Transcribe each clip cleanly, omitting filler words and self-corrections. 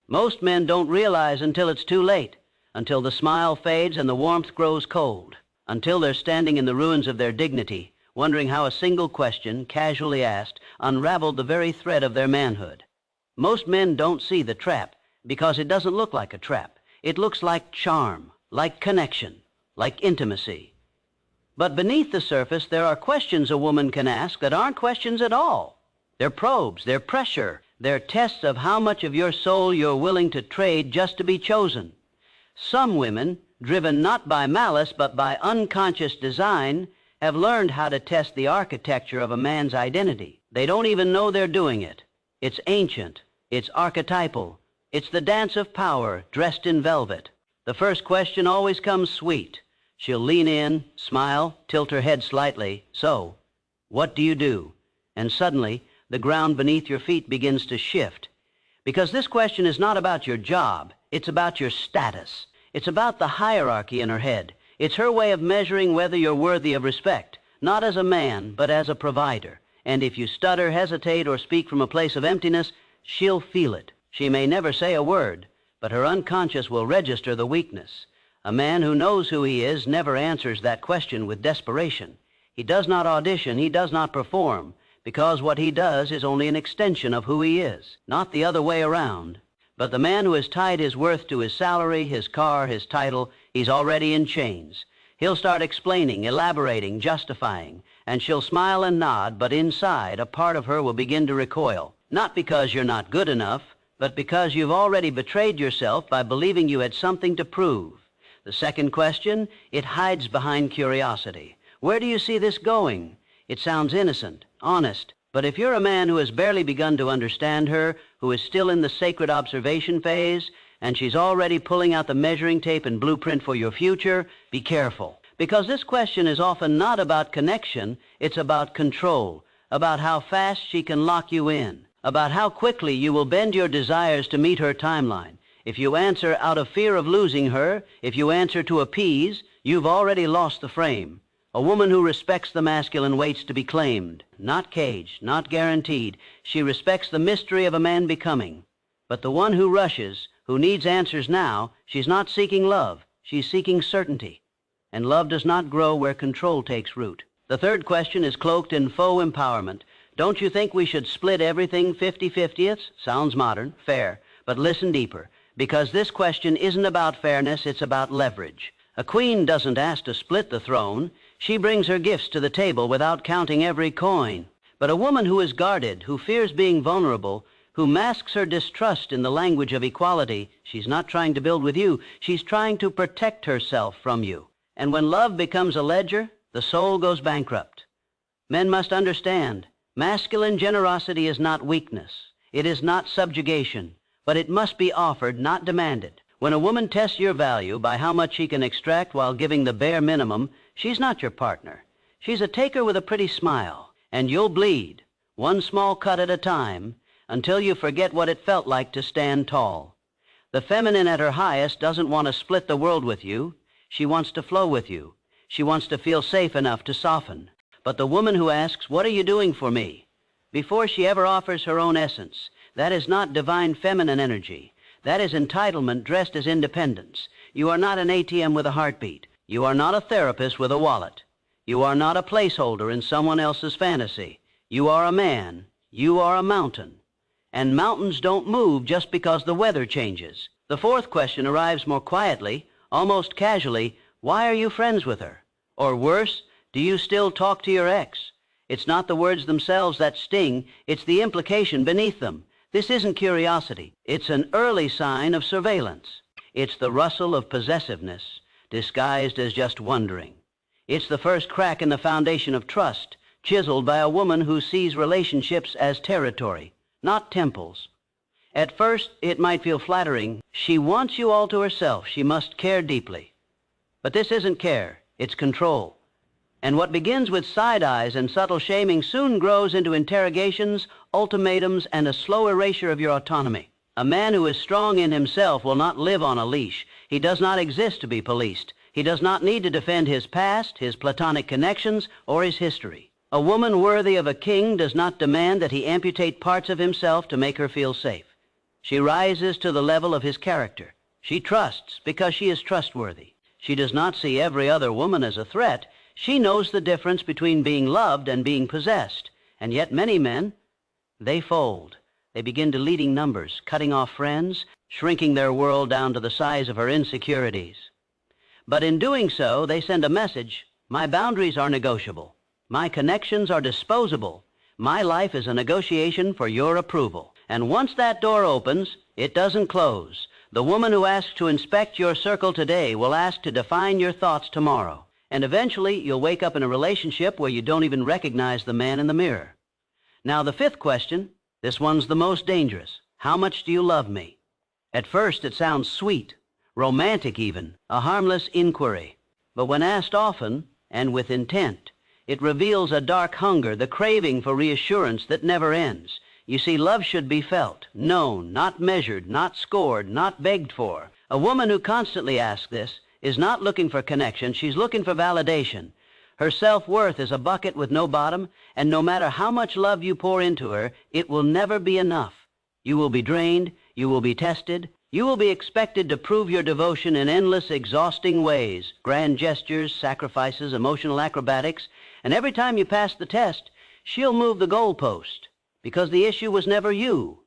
Most men don't realize until it's too late, until the smile fades and the warmth grows cold, until they're standing in the ruins of their dignity, wondering how a single question, casually asked, unraveled the very thread of their manhood. Most men don't see the trap because it doesn't look like a trap. It looks like charm, like connection, like intimacy. But beneath the surface, there are questions a woman can ask that aren't questions at all. They're probes, they're pressure, they're tests of how much of your soul you're willing to trade just to be chosen. Some women, driven not by malice but by unconscious design, have learned how to test the architecture of a man's identity. They don't even know they're doing it. It's ancient, it's archetypal, it's the dance of power dressed in velvet. The first question always comes sweet. She'll lean in, smile, tilt her head slightly. So, what do you do? And suddenly, the ground beneath your feet begins to shift. Because this question is not about your job, it's about your status. It's about the hierarchy in her head. It's her way of measuring whether you're worthy of respect, not as a man, but as a provider. And if you stutter, hesitate, or speak from a place of emptiness, she'll feel it. She may never say a word, but her unconscious will register the weakness. A man who knows who he is never answers that question with desperation. He does not audition, he does not perform, because what he does is only an extension of who he is, not the other way around. But the man who has tied his worth to his salary, his car, his title, he's already in chains. He'll start explaining, elaborating, justifying, and she'll smile and nod, but inside, a part of her will begin to recoil. Not because you're not good enough, but because you've already betrayed yourself by believing you had something to prove. The second question, it hides behind curiosity. Where do you see this going? It sounds innocent, honest, but if you're a man who has barely begun to understand her, who is still in the sacred observation phase, and she's already pulling out the measuring tape and blueprint for your future, be careful. Because this question is often not about connection, it's about control, about how fast she can lock you in, about how quickly you will bend your desires to meet her timeline. If you answer out of fear of losing her, if you answer to appease, you've already lost the frame. A woman who respects the masculine waits to be claimed, not caged, not guaranteed. She respects the mystery of a man becoming. But the one who rushes, who needs answers now, she's not seeking love, she's seeking certainty. And love does not grow where control takes root. The third question is cloaked in faux empowerment. Don't you think we should split everything 50-50? Sounds modern, fair, but listen deeper. Because this question isn't about fairness, it's about leverage. A queen doesn't ask to split the throne. She brings her gifts to the table without counting every coin. But a woman who is guarded, who fears being vulnerable, who masks her distrust in the language of equality, she's not trying to build with you, she's trying to protect herself from you. And when love becomes a ledger, the soul goes bankrupt. Men must understand, masculine generosity is not weakness. It is not subjugation. But it must be offered, not demanded. When a woman tests your value by how much she can extract while giving the bare minimum, she's not your partner. She's a taker with a pretty smile, and you'll bleed, one small cut at a time, until you forget what it felt like to stand tall. The feminine at her highest doesn't want to split the world with you. She wants to flow with you. She wants to feel safe enough to soften. But the woman who asks, "What are you doing for me?" before she ever offers her own essence, that is not divine feminine energy. That is entitlement dressed as independence. You are not an ATM with a heartbeat. You are not a therapist with a wallet. You are not a placeholder in someone else's fantasy. You are a man. You are a mountain. And mountains don't move just because the weather changes. The fourth question arrives more quietly, almost casually. Why are you friends with her? Or worse, do you still talk to your ex? It's not the words themselves that sting. It's the implication beneath them. This isn't curiosity. It's an early sign of surveillance. It's the rustle of possessiveness, disguised as just wondering. It's the first crack in the foundation of trust, chiseled by a woman who sees relationships as territory, not temples. At first, it might feel flattering. She wants you all to herself. She must care deeply. But this isn't care. It's control. And what begins with side eyes and subtle shaming soon grows into interrogations, ultimatums, and a slow erasure of your autonomy. A man who is strong in himself will not live on a leash. He does not exist to be policed. He does not need to defend his past, his platonic connections, or his history. A woman worthy of a king does not demand that he amputate parts of himself to make her feel safe. She rises to the level of his character. She trusts because she is trustworthy. She does not see every other woman as a threat. She knows the difference between being loved and being possessed. And yet many men, they fold. They begin deleting numbers, cutting off friends, shrinking their world down to the size of her insecurities. But in doing so, they send a message: my boundaries are negotiable. My connections are disposable. My life is a negotiation for your approval. And once that door opens, it doesn't close. The woman who asks to inspect your circle today will ask to define your thoughts tomorrow. And eventually, you'll wake up in a relationship where you don't even recognize the man in the mirror. Now, the fifth question, this one's the most dangerous. How much do you love me? At first, it sounds sweet, romantic even, a harmless inquiry. But when asked often, and with intent, it reveals a dark hunger, the craving for reassurance that never ends. You see, love should be felt, known, not measured, not scored, not begged for. A woman who constantly asks this is not looking for connection, she's looking for validation. Her self-worth is a bucket with no bottom, and no matter how much love you pour into her, it will never be enough. You will be drained, you will be tested, you will be expected to prove your devotion in endless, exhausting ways, grand gestures, sacrifices, emotional acrobatics, and every time you pass the test, she'll move the goalpost, because the issue was never you.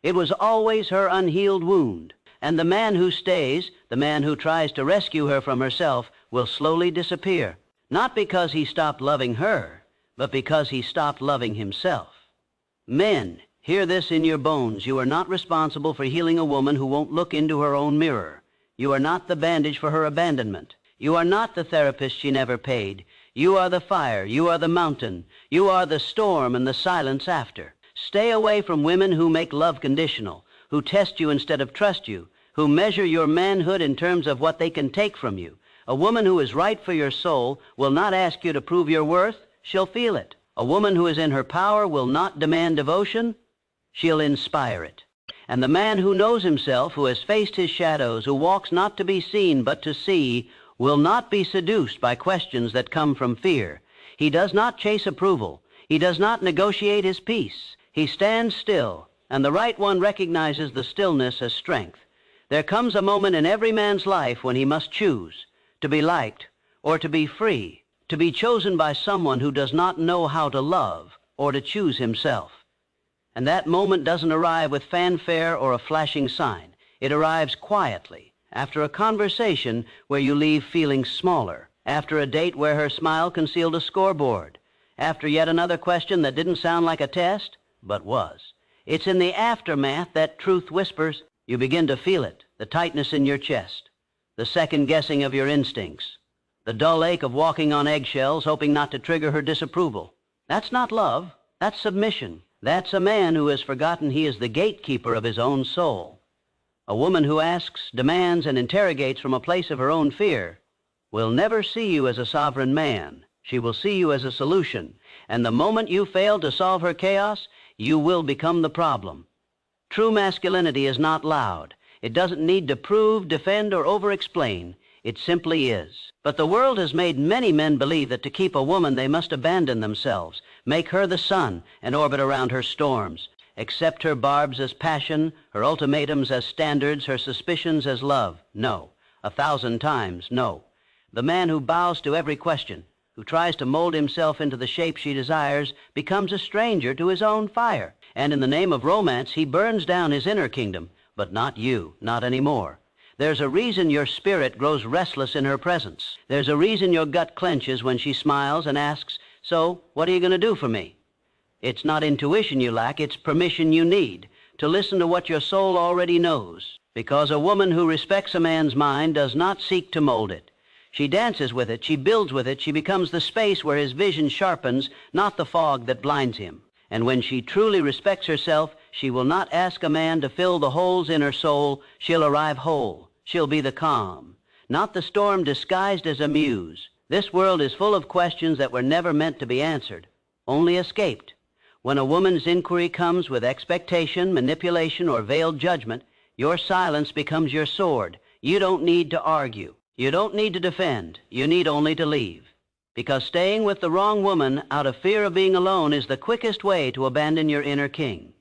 It was always her unhealed wound. And the man who stays, the man who tries to rescue her from herself, will slowly disappear. Not because he stopped loving her, but because he stopped loving himself. Men, hear this in your bones. You are not responsible for healing a woman who won't look into her own mirror. You are not the bandage for her abandonment. You are not the therapist she never paid. You are the fire. You are the mountain. You are the storm and the silence after. Stay away from women who make love conditional, who test you instead of trust you, who measure your manhood in terms of what they can take from you. A woman who is right for your soul will not ask you to prove your worth. She'll feel it. A woman who is in her power will not demand devotion. She'll inspire it. And the man who knows himself, who has faced his shadows, who walks not to be seen but to see, will not be seduced by questions that come from fear. He does not chase approval. He does not negotiate his peace. He stands still, and the right one recognizes the stillness as strength. There comes a moment in every man's life when he must choose to be liked or to be free, to be chosen by someone who does not know how to love or to choose himself. And that moment doesn't arrive with fanfare or a flashing sign. It arrives quietly, after a conversation where you leave feeling smaller, after a date where her smile concealed a scoreboard, after yet another question that didn't sound like a test, but was. It's in the aftermath that truth whispers. You begin to feel it, the tightness in your chest, the second guessing of your instincts, the dull ache of walking on eggshells, hoping not to trigger her disapproval. That's not love. That's submission. That's a man who has forgotten he is the gatekeeper of his own soul. A woman who asks, demands, and interrogates from a place of her own fear will never see you as a sovereign man. She will see you as a solution. And the moment you fail to solve her chaos, you will become the problem. True masculinity is not loud. It doesn't need to prove, defend, or over-explain. It simply is. But the world has made many men believe that to keep a woman they must abandon themselves, make her the sun, and orbit around her storms, accept her barbs as passion, her ultimatums as standards, her suspicions as love. No. 1,000 times no. The man who bows to every question, who tries to mold himself into the shape she desires, becomes a stranger to his own fire. And in the name of romance, he burns down his inner kingdom. But not you, not anymore. There's a reason your spirit grows restless in her presence. There's a reason your gut clenches when she smiles and asks, "So, what are you going to do for me?" It's not intuition you lack, it's permission you need to listen to what your soul already knows. Because a woman who respects a man's mind does not seek to mold it. She dances with it, she builds with it, she becomes the space where his vision sharpens, not the fog that blinds him. And when she truly respects herself, she will not ask a man to fill the holes in her soul. She'll arrive whole. She'll be the calm, not the storm disguised as a muse. This world is full of questions that were never meant to be answered, only escaped. When a woman's inquiry comes with expectation, manipulation, or veiled judgment, your silence becomes your sword. You don't need to argue. You don't need to defend. You need only to leave. Because staying with the wrong woman out of fear of being alone is the quickest way to abandon your inner king.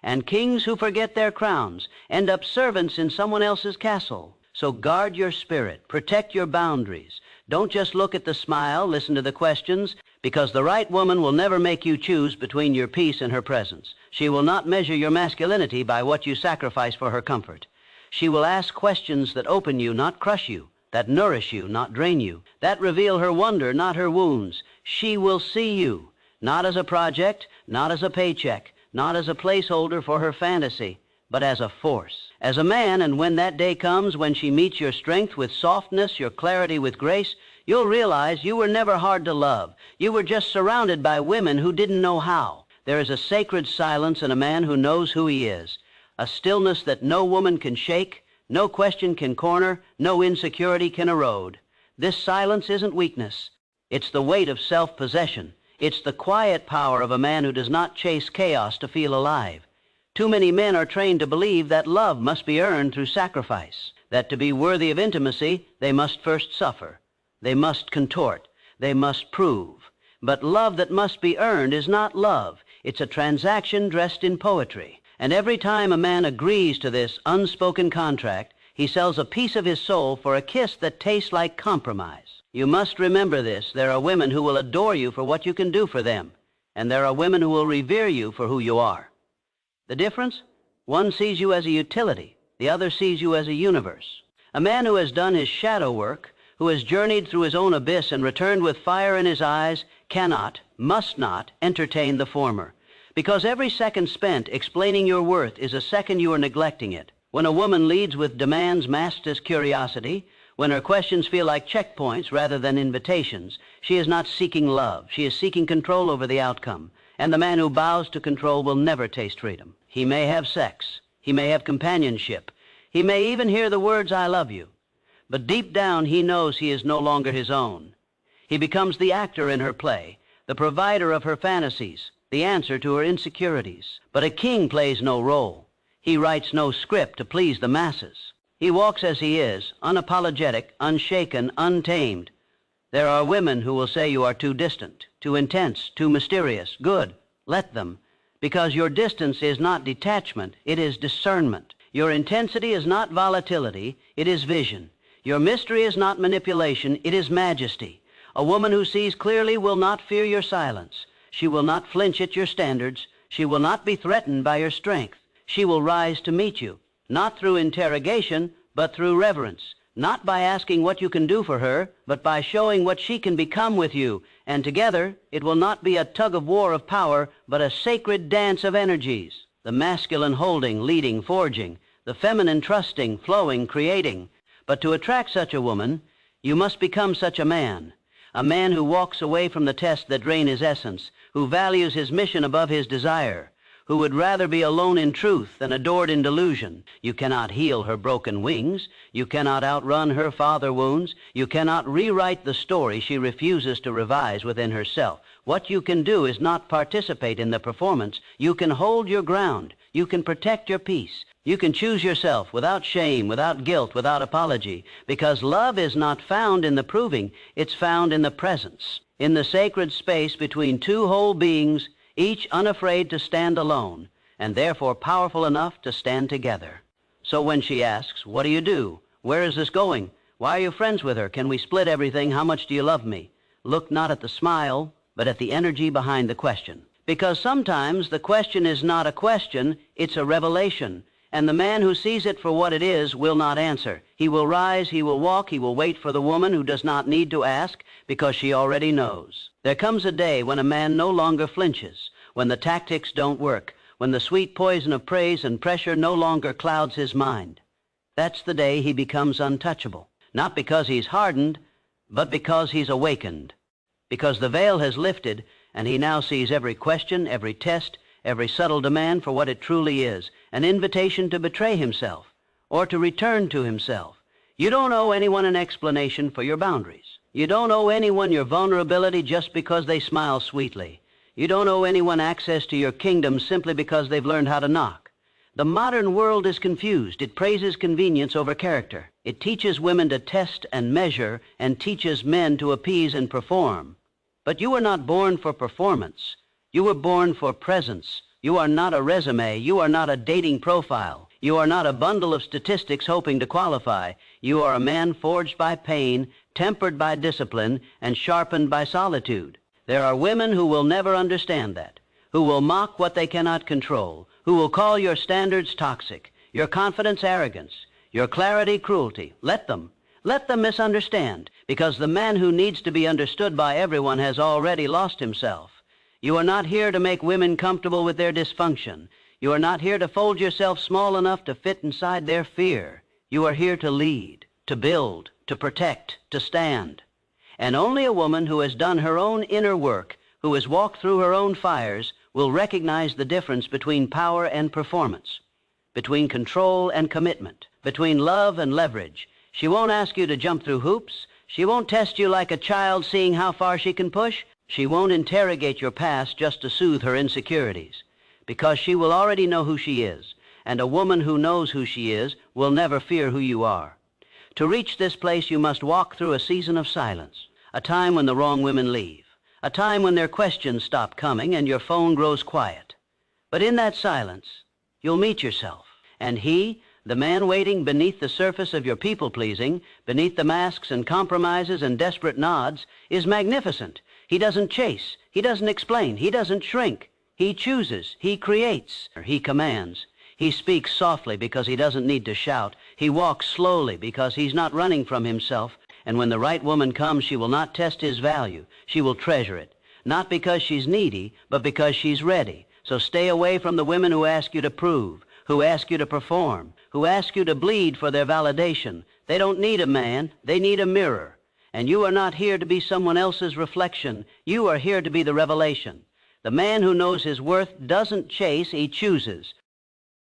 And kings who forget their crowns end up servants in someone else's castle. So guard your spirit, protect your boundaries. Don't just look at the smile, listen to the questions, because the right woman will never make you choose between your peace and her presence. She will not measure your masculinity by what you sacrifice for her comfort. She will ask questions that open you, not crush you, that nourish you, not drain you, that reveal her wonder, not her wounds. She will see you, not as a project, not as a paycheck, not as a placeholder for her fantasy, but as a force, as a man. And when that day comes, when she meets your strength with softness, your clarity with grace, you'll realize you were never hard to love. You were just surrounded by women who didn't know how. There is a sacred silence in a man who knows who he is, a stillness that no woman can shake, no question can corner, no insecurity can erode. This silence isn't weakness. It's the weight of self-possession. It's the quiet power of a man who does not chase chaos to feel alive. Too many men are trained to believe that love must be earned through sacrifice, that to be worthy of intimacy, they must first suffer. They must contort. They must prove. But love that must be earned is not love. It's a transaction dressed in poetry. And every time a man agrees to this unspoken contract, he sells a piece of his soul for a kiss that tastes like compromise. You must remember this. There are women who will adore you for what you can do for them, and there are women who will revere you for who you are. The difference? One sees you as a utility. The other sees you as a universe. A man who has done his shadow work, who has journeyed through his own abyss and returned with fire in his eyes, cannot, must not entertain the former. Because every second spent explaining your worth is a second you are neglecting it. When a woman leads with demands masked as curiosity, when her questions feel like checkpoints rather than invitations, she is not seeking love. She is seeking control over the outcome. And the man who bows to control will never taste freedom. He may have sex. He may have companionship. He may even hear the words, "I love you." But deep down, he knows he is no longer his own. He becomes the actor in her play, the provider of her fantasies, the answer to her insecurities. But a king plays no role. He writes no script to please the masses. He walks as he is, unapologetic, unshaken, untamed. There are women who will say you are too distant, too intense, too mysterious. Good. Let them. Because your distance is not detachment, it is discernment. Your intensity is not volatility, it is vision. Your mystery is not manipulation, it is majesty. A woman who sees clearly will not fear your silence. She will not flinch at your standards. She will not be threatened by your strength. She will rise to meet you, not through interrogation, but through reverence. Not by asking what you can do for her, but by showing what she can become with you. And together, it will not be a tug-of-war of power, but a sacred dance of energies. The masculine holding, leading, forging. The feminine trusting, flowing, creating. But to attract such a woman, you must become such a man who walks away from the tests that drain his essence, who values his mission above his desire, who would rather be alone in truth than adored in delusion. You cannot heal her broken wings. You cannot outrun her father wounds. You cannot rewrite the story she refuses to revise within herself. What you can do is not participate in the performance. You can hold your ground. You can protect your peace. You can choose yourself without shame, without guilt, without apology, because love is not found in the proving. It's found in the presence, in the sacred space between two whole beings, each unafraid to stand alone, and therefore powerful enough to stand together. So when she asks, "What do you do? Where is this going? Why are you friends with her? Can we split everything? How much do you love me?" Look not at the smile, but at the energy behind the question. Because sometimes the question is not a question, it's a revelation. And the man who sees it for what it is will not answer. He will rise, he will walk, he will wait for the woman who does not need to ask because she already knows. There comes a day when a man no longer flinches, when the tactics don't work, when the sweet poison of praise and pressure no longer clouds his mind. That's the day he becomes untouchable. Not because he's hardened, but because he's awakened. Because the veil has lifted and he now sees every question, every test, every subtle demand for what it truly is, an invitation to betray himself or to return to himself. You don't owe anyone an explanation for your boundaries. You don't owe anyone your vulnerability just because they smile sweetly. You don't owe anyone access to your kingdom simply because they've learned how to knock. The modern world is confused. It praises convenience over character. It teaches women to test and measure and teaches men to appease and perform. But you were not born for performance. You were born for presence, You are not a resume. You are not a dating profile. You are not a bundle of statistics hoping to qualify. You are a man forged by pain, tempered by discipline, and sharpened by solitude. There are women who will never understand that, who will mock what they cannot control, who will call your standards toxic, your confidence arrogance, your clarity cruelty. Let them. Let them misunderstand, because the man who needs to be understood by everyone has already lost himself. You are not here to make women comfortable with their dysfunction. You are not here to fold yourself small enough to fit inside their fear. You are here to lead, to build, to protect, to stand. And only a woman who has done her own inner work, who has walked through her own fires, will recognize the difference between power and performance, between control and commitment, between love and leverage. She won't ask you to jump through hoops. She won't test you like a child seeing how far she can push. She won't interrogate your past just to soothe her insecurities, because she will already know who she is, and a woman who knows who she is will never fear who you are. To reach this place, you must walk through a season of silence, a time when the wrong women leave, a time when their questions stop coming and your phone grows quiet. But in that silence, you'll meet yourself, and he, the man waiting beneath the surface of your people-pleasing, beneath the masks and compromises and desperate nods, is magnificent. He doesn't chase. He doesn't explain. He doesn't shrink. He chooses. He creates. He commands. He speaks softly because he doesn't need to shout. He walks slowly because he's not running from himself. And when the right woman comes, she will not test his value. She will treasure it. Not because she's needy, but because she's ready. So stay away from the women who ask you to prove, who ask you to perform, who ask you to bleed for their validation. They don't need a man. They need a mirror. And you are not here to be someone else's reflection. You are here to be the revelation. The man who knows his worth doesn't chase, he chooses.